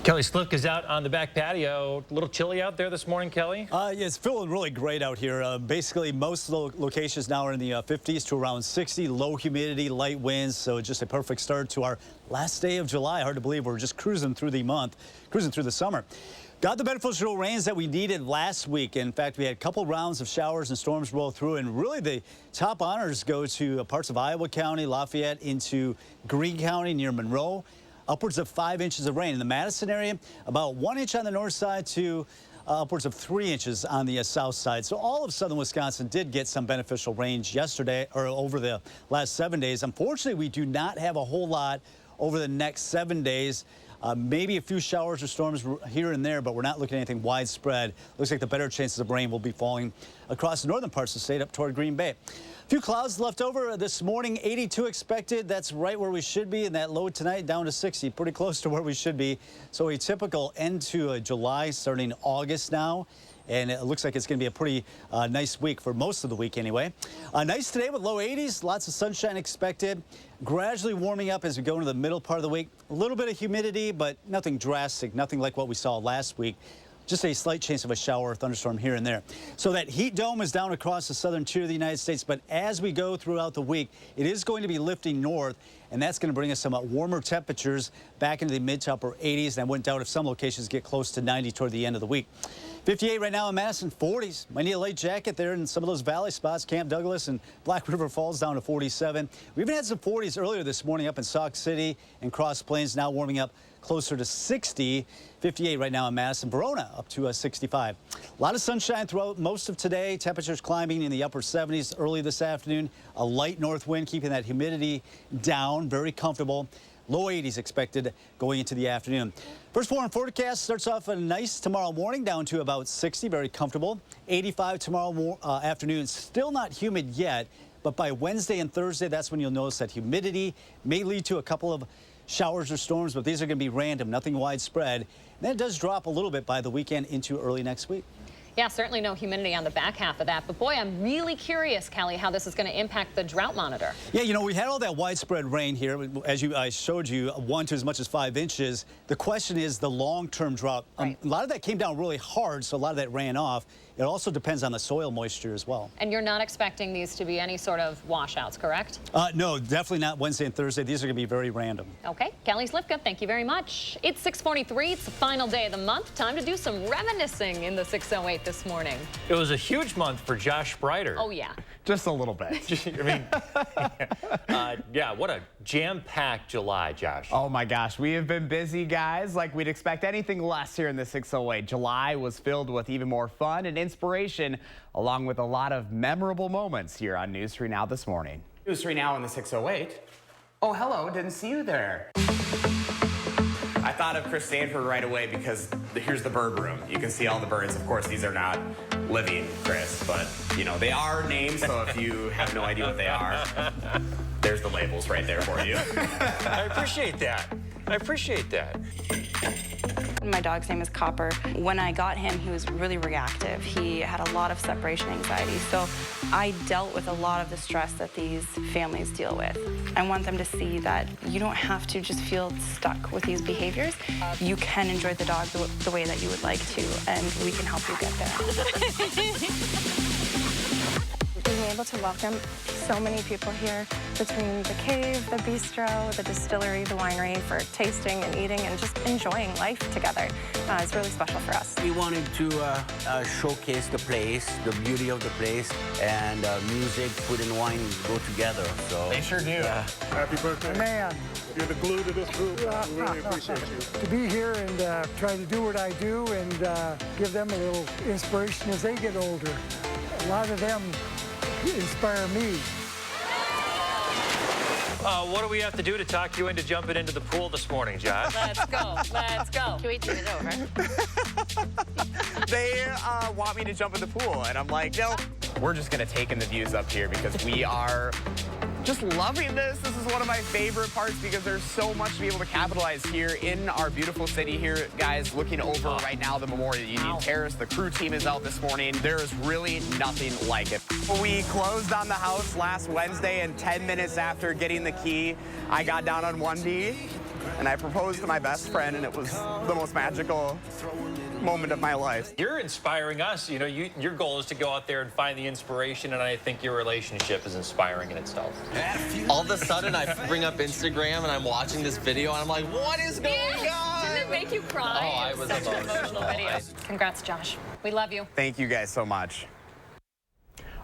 Kelly Slifka is out on the back patio. A little chilly out there this morning, Kelly? Yeah, it's feeling really great out here. Basically, most of the locations now are in the 50s to around 60. Low humidity, light winds, so just a perfect start to our last day of July. Hard to believe we're just cruising through the month, cruising through the summer. Got the beneficial rains that we needed last week. In fact, we had a couple rounds of showers and storms roll through, and really the top honors go to parts of Iowa County, Lafayette, into Greene County near Monroe. Upwards of 5 inches of rain. In the Madison area, about 1 inch on the north side to upwards of 3 inches on the south side. So all of southern Wisconsin did get some beneficial rains yesterday or over the last 7 days. Unfortunately, we do not have a whole lot over the next 7 days. Maybe a few showers or storms here and there, but we're not looking at anything widespread. Looks like the better chances of rain will be falling across the northern parts of the state up toward Green Bay. A few clouds left over this morning, 82 expected. That's right where we should be, and that low tonight down to 60, pretty close to where we should be. So a typical end to July, starting August now. And it looks like it's going to be a pretty nice week for most of the week anyway. Nice today with low 80s, lots of sunshine expected. Gradually warming up as we go into the middle part of the week. A little bit of humidity, but nothing drastic, nothing like what we saw last week. Just a slight chance of a shower or thunderstorm here and there. So that heat dome is down across the southern tier of the United States, but as we go throughout the week, it is going to be lifting north, and that's going to bring us some warmer temperatures back into the mid to upper 80s, and I wouldn't doubt if some locations get close to 90 toward the end of the week. 58 right now in Madison, 40s. Might need a light jacket there in some of those valley spots. Camp Douglas and Black River Falls down to 47. We even had some 40s earlier this morning up in Sauk City and Cross Plains, now warming up closer to 60. 58 right now in Madison. Verona up to 65. A lot of sunshine throughout most of today. Temperatures climbing in the upper 70s early this afternoon. A light north wind keeping that humidity down. Very comfortable. Low 80s expected going into the afternoon. First 4 and forecast starts off nice tomorrow morning down to about 60, very comfortable. 85 tomorrow afternoon, still not humid yet, but by Wednesday and Thursday, that's when you'll notice that humidity may lead to a couple of showers or storms, but these are going to be random, nothing widespread. And then it does drop a little bit by the weekend into early next week. Yeah, certainly no humidity on the back half of that. But boy, I'm really curious, Kelly, how this is going to impact the drought monitor. Yeah, you know, we had all that widespread rain here, as I showed you, 1 to as much as 5 inches. The question is the long-term drought. Right. A lot of that came down really hard, so a lot of that ran off. It also depends on the soil moisture as well. And you're not expecting these to be any sort of washouts, correct? No, definitely not Wednesday and Thursday. These are going to be very random. Okay, Kelly Slifka, thank you very much. It's 6:43. It's the final day of the month. Time to do some reminiscing in the 608 this morning. It was a huge month for Josh Spreiter. Oh, yeah. Just a little bit. I mean, yeah, what a jam-packed July, Josh. Oh my gosh, we have been busy, guys, like we'd expect anything less here in the 608. July was filled with even more fun and inspiration, along with a lot of memorable moments here on News 3 Now this morning. News 3 Now in the 608. Oh, hello, didn't see you there. I thought thought of Chris Stanford right away because here's the bird room. You can see all the birds. Of course, these are not living, Chris, but, you know, they are names, so if you have no idea what they are, there's the labels right there for you. I appreciate that. I appreciate that. My dog's name is Copper. When I got him, he was really reactive. He had a lot of separation anxiety, so I dealt with a lot of the stress that these families deal with. I want them to see that you don't have to just feel stuck with these behaviors. You can enjoy the dog the way that you would like to, and we can help you get there. Being able to welcome so many people here between the cave, the bistro, the distillery, the winery for tasting and eating and just enjoying life together is really special for us. We wanted to showcase the place, the beauty of the place, and music, food, and wine go together. So they sure do. Happy birthday. Man. You're the glue to this group. We really appreciate you. To be here and try to do what I do and give them a little inspiration as they get older. A lot of them inspire me. What do we have to do to talk you into jumping into the pool this morning, Josh? Let's go. Let's go. Can we turn it over? They want me to jump in the pool, and I'm like, no. We're just going to take in the views up here because we are just loving this. This is one of my favorite parts because there's so much to be able to capitalize here in our beautiful city here. Guys, looking over right now the Memorial Union Terrace. The crew team is out this morning. There is really nothing like it. We closed on the house last Wednesday, and 10 minutes after getting the key, I got down on one knee and I proposed to my best friend, and it was the most magical moment of my life. You're inspiring us. You know, your goal is to go out there and find the inspiration, and I think your relationship is inspiring in itself. All of a sudden, I bring up Instagram, and I'm watching this video, and I'm like, what is going on? Didn't it make you cry? Oh, I was such an emotional video. Congrats, Josh. We love you. Thank you guys so much.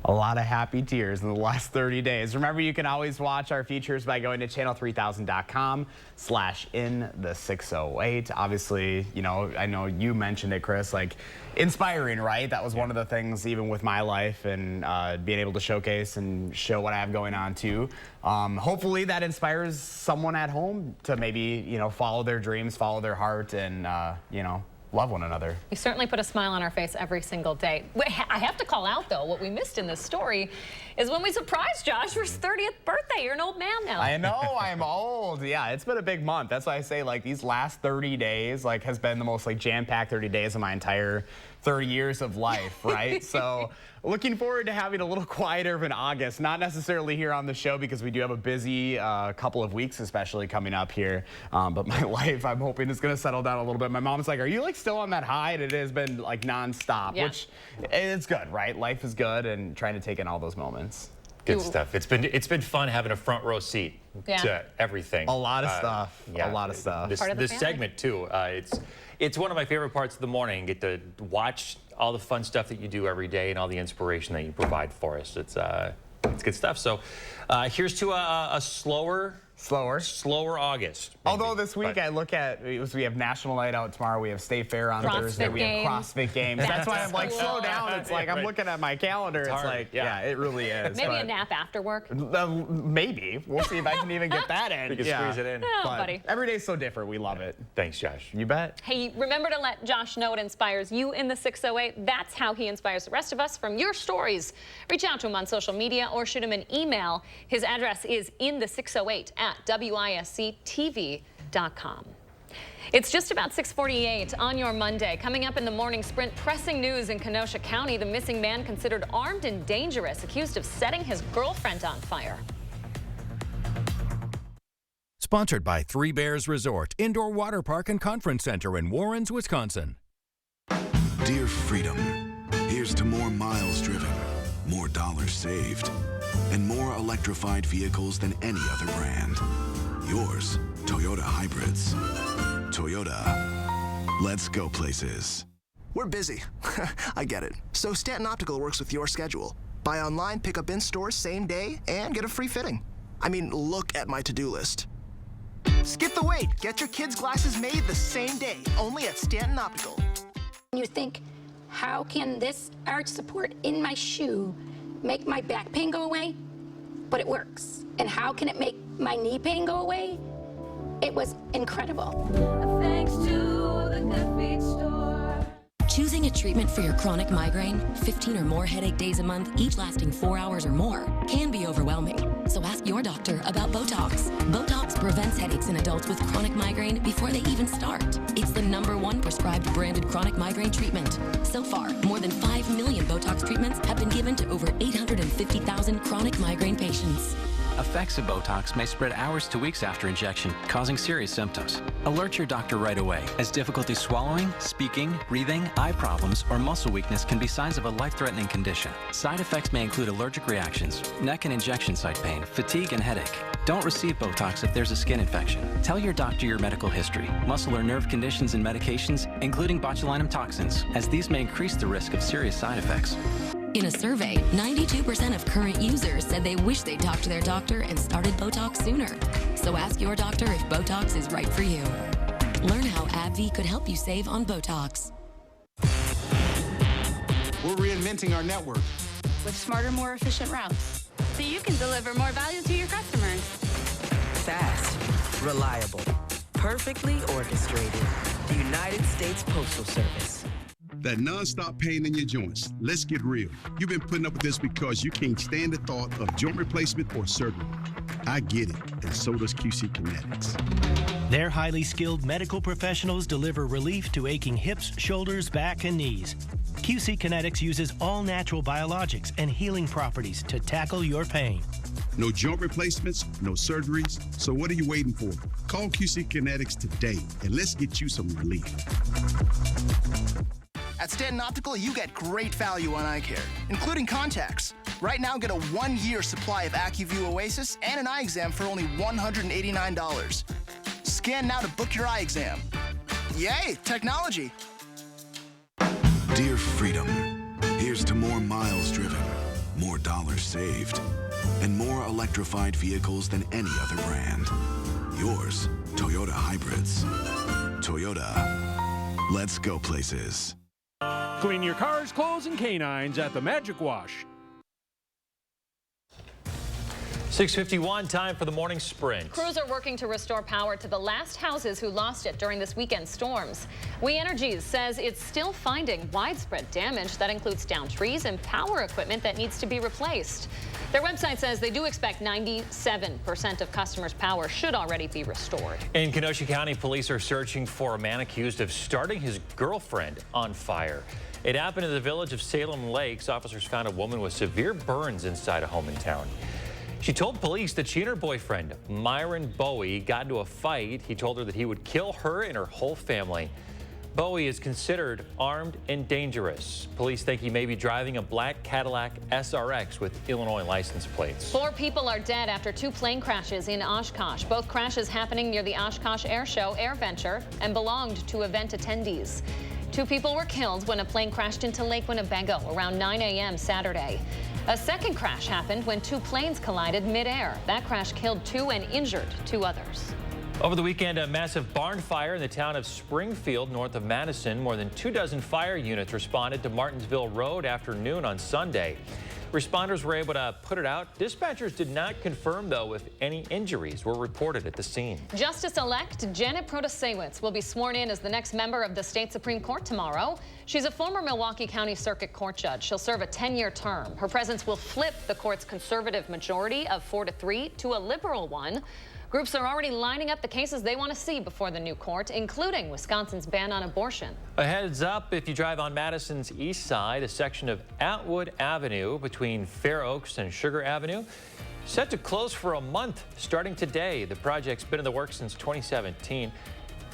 A lot of happy tears in the last 30 days. Remember, you can always watch our features by going to channel3000.com/in-the608. Obviously, you know, I know you mentioned it, Chris, like inspiring, right? That was one of the things even with my life and being able to showcase and show what I have going on too. Hopefully that inspires someone at home to maybe, you know, follow their dreams, follow their heart, and, you know, love one another. You certainly put a smile on our face every single day. I have to call out, though, what we missed in this story is when we surprised Josh for his 30th birthday. You're an old man now. I know, I'm old. Yeah, it's been a big month. That's why I say, like, these last 30 days, like, has been the most, like, jam-packed 30 days of my entire 30 years of life, right? So looking forward to having a little quieter of an August, not necessarily here on the show because we do have a busy couple of weeks, especially coming up here. But my life, I'm hoping, is going to settle down a little bit. My mom's like, are you like still on that high? And it has been like nonstop, which it's good, right? Life is good, and trying to take in all those moments. Good stuff. It's been fun having a front row seat to everything. A lot of stuff. Yeah, a lot of stuff. This segment too. It's one of my favorite parts of the morning. Get to watch all the fun stuff that you do every day and all the inspiration that you provide for us. It's good stuff. So here's to a slower August. Maybe. Although this week I look at, we have National Night Out tomorrow, we have State Fair on Thursday, we have CrossFit games. That's why I'm like, slow down. It's like, I'm looking at my calendar. It's like, yeah, it really is. Maybe a nap after work. Maybe. We'll see if I can even get that in. We can squeeze it in. Oh, buddy. Every day's so different. We love it. Thanks, Josh. You bet. Hey, remember to let Josh know it inspires you in the 608. That's how he inspires the rest of us from your stories. Reach out to him on social media or shoot him an email. His address is in the608@WISC-TV.com. It's just about 6:48 on your Monday. Coming up in the morning sprint, pressing news in Kenosha County. The missing man considered armed and dangerous, accused of setting his girlfriend on fire. Sponsored by Three Bears Resort, Indoor Water Park and Conference Center in Warrens, Wisconsin. Dear Freedom, here's to more miles driven, more dollars saved, and more electrified vehicles than any other brand. Yours, Toyota Hybrids. Toyota, let's go places. We're busy. I get it. So Stanton Optical works with your schedule. Buy online, pick up in store same day, and get a free fitting. I mean, look at my to-do list. Skip the wait. Get your kids' glasses made the same day, only at Stanton Optical. You think, how can this arch support in my shoe make my back pain go away? But it works. And how can it make my knee pain go away? It was incredible. Thanks Choosing a treatment for your chronic migraine, 15 or more headache days a month, each lasting 4 hours or more, can be overwhelming. So ask your doctor about Botox. Botox prevents headaches in adults with chronic migraine before they even start. It's the #1 prescribed branded chronic migraine treatment. So far, more than 5 million Botox treatments have been given to over 850,000 chronic migraine patients. Effects of Botox may spread hours to weeks after injection, causing serious symptoms. Alert your doctor right away, as difficulty swallowing, speaking, breathing, eye problems, or muscle weakness can be signs of a life-threatening condition. Side effects may include allergic reactions, neck and injection site pain, fatigue, and headache. Don't receive Botox if there's a skin infection. Tell your doctor your medical history, muscle or nerve conditions and medications, including botulinum toxins, as these may increase the risk of serious side effects. In a survey, 92% of current users said they wish they talked to their doctor and started Botox sooner. So ask your doctor if Botox is right for you. Learn how AbbVie could help you save on Botox. We're reinventing our network. With smarter, more efficient routes, so you can deliver more value to your customers. Fast, reliable, perfectly orchestrated. The United States Postal Service. That non-stop pain in your joints. Let's get real. You've been putting up with this because you can't stand the thought of joint replacement or surgery. I get it, and so does QC Kinetics. Their highly skilled medical professionals deliver relief to aching hips, shoulders, back, and knees. QC Kinetics uses all natural biologics and healing properties to tackle your pain. No joint replacements, no surgeries. So what are you waiting for? Call QC Kinetics today, and let's get you some relief. At Stanton Optical, you get great value on eye care, including contacts. Right now, get a 1-year supply of AccuView Oasis and an eye exam for only $189. Scan now to book your eye exam. Yay, technology. Dear Freedom, here's to more miles driven, more dollars saved, and more electrified vehicles than any other brand. Yours, Toyota Hybrids. Toyota, let's go places. Clean your cars, clothes, and canines at the Magic Wash. 6:51, time for the morning sprint. Crews are working to restore power to the last houses who lost it during this weekend's storms. We Energies says it's still finding widespread damage that includes downed trees and power equipment that needs to be replaced. Their website says they do expect 97% of customers' power should already be restored. In Kenosha County, police are searching for a man accused of starting his girlfriend on fire. It happened in the village of Salem Lakes. Officers found a woman with severe burns inside a home in town. She told police that she and her boyfriend, Myron Bowie, got into a fight. He told her that he would kill her and her whole family. Bowie is considered armed and dangerous. Police think he may be driving a black Cadillac SRX with Illinois license plates. 4 people are dead after 2 plane crashes in Oshkosh. Both crashes happening near the Oshkosh Air Show Air Venture and belonged to event attendees. 2 people were killed when a plane crashed into Lake Winnebago around 9 a.m. Saturday. A second crash happened when 2 planes collided midair. That crash killed 2 and injured 2 others. Over the weekend, a massive barn fire in the town of Springfield, north of Madison. More than 24 fire units responded to Martinsville Road after noon on Sunday. Responders were able to put it out. Dispatchers did not confirm, though, if any injuries were reported at the scene. Justice-elect Janet Protasewicz will be sworn in as the next member of the state Supreme Court tomorrow. She's a former Milwaukee County Circuit Court judge. She'll serve a 10-year term. Her presence will flip the court's conservative majority of 4-3 to a liberal one. Groups are already lining up the cases they want to see before the new court, including Wisconsin's ban on abortion. A heads up if you drive on Madison's east side, a section of Atwood Avenue between Fair Oaks and Sugar Avenue set to close for a month starting today. The project's been in the works since 2017.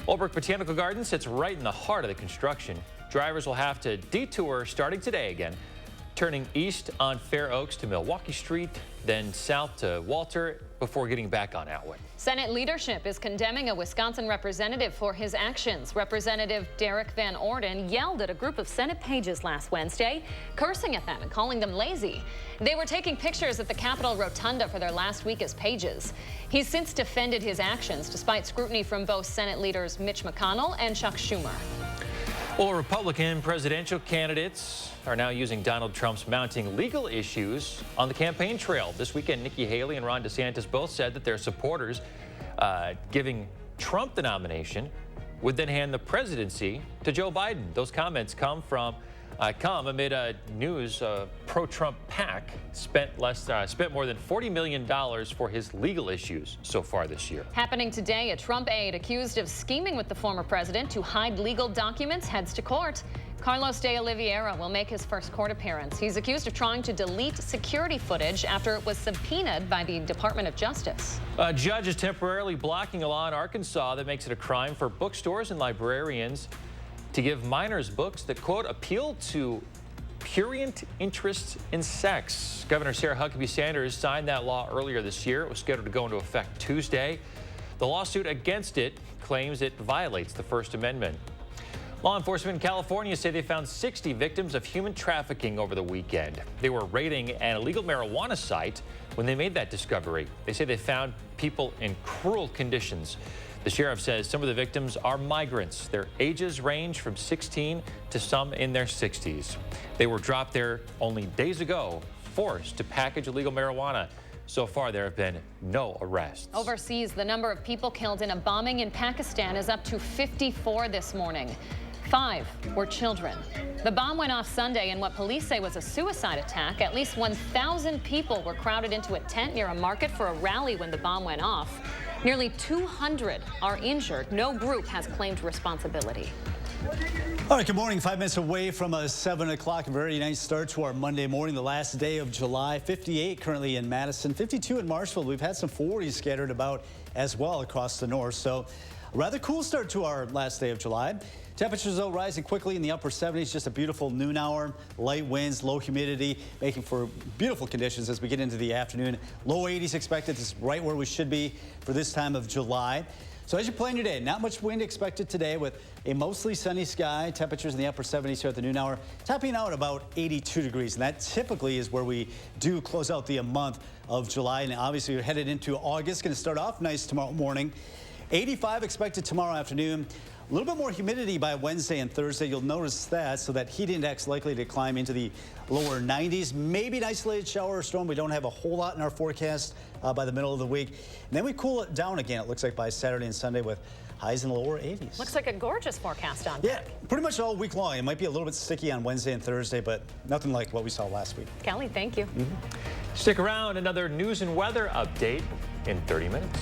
Oldbrook Botanical Garden sits right in the heart of the construction. Drivers will have to detour starting today again, turning east on Fair Oaks to Milwaukee Street, then south to Walter before getting back on Atwood. Senate leadership is condemning a Wisconsin representative for his actions. Representative Derek Van Orden yelled at a group of Senate pages last Wednesday, cursing at them and calling them lazy. They were taking pictures at the Capitol Rotunda for their last week as pages. He's since defended his actions despite scrutiny from both Senate leaders Mitch McConnell and Chuck Schumer. Well, Republican presidential candidates are now using Donald Trump's mounting legal issues on the campaign trail. This weekend, Nikki Haley and Ron DeSantis both said that their supporters giving Trump the nomination would then hand the presidency to Joe Biden. Those comments come amid news pro-Trump PAC spent more than $40 million for his legal issues so far this year. Happening today, a Trump aide accused of scheming with the former president to hide legal documents heads to court. Carlos de Oliveira will make his first court appearance. He's accused of trying to delete security footage after it was subpoenaed by the Department of Justice. A judge is temporarily blocking a law in Arkansas that makes it a crime for bookstores and librarians to give minors books that, quote, appeal to prurient interests in sex. Governor Sarah Huckabee Sanders signed that law earlier this year. It was scheduled to go into effect Tuesday. The lawsuit against it claims it violates the First Amendment. Law enforcement in California say they found 60 victims of human trafficking over the weekend. They were raiding an illegal marijuana site when they made that discovery. They say they found people in cruel conditions. The sheriff says some of the victims are migrants. Their ages range from 16 to some in their 60s. They were dropped there only days ago, forced to package illegal marijuana. So far, there have been no arrests. Overseas, the number of people killed in a bombing in Pakistan is up to 54 this morning. 5 were children. The bomb went off Sunday in what police say was a suicide attack. At least 1,000 people were crowded into a tent near a market for a rally when the bomb went off. Nearly 200 are injured. No group has claimed responsibility. All right, good morning. 5 minutes away from 7 o'clock. A very nice start to our Monday morning, the last day of July. 58 currently in Madison, 52 in Marshall. We've had some 40s scattered about as well across the north. So a rather cool start to our last day of July. Temperatures, though, rising quickly in the upper 70s. Just a beautiful noon hour. Light winds, low humidity, making for beautiful conditions as we get into the afternoon. Low 80s expected. This is right where we should be for this time of July. So as you plan your day, not much wind expected today with a mostly sunny sky. Temperatures in the upper 70s here at the noon hour, topping out about 82 degrees. And that typically is where we do close out the month of July. And obviously we're headed into August. Going to start off nice tomorrow morning. 85 expected tomorrow afternoon. A little bit more humidity by Wednesday and Thursday. You'll notice that, so that heat index likely to climb into the lower 90s. Maybe an isolated shower or storm. We don't have a whole lot in our forecast by the middle of the week. And then we cool it down again, it looks like, by Saturday and Sunday with highs in the lower 80s. Looks like a gorgeous forecast on deck. Yeah, pretty much all week long. It might be a little bit sticky on Wednesday and Thursday, but nothing like what we saw last week. Kelly, thank you. Stick around. Another news and weather update in 30 minutes.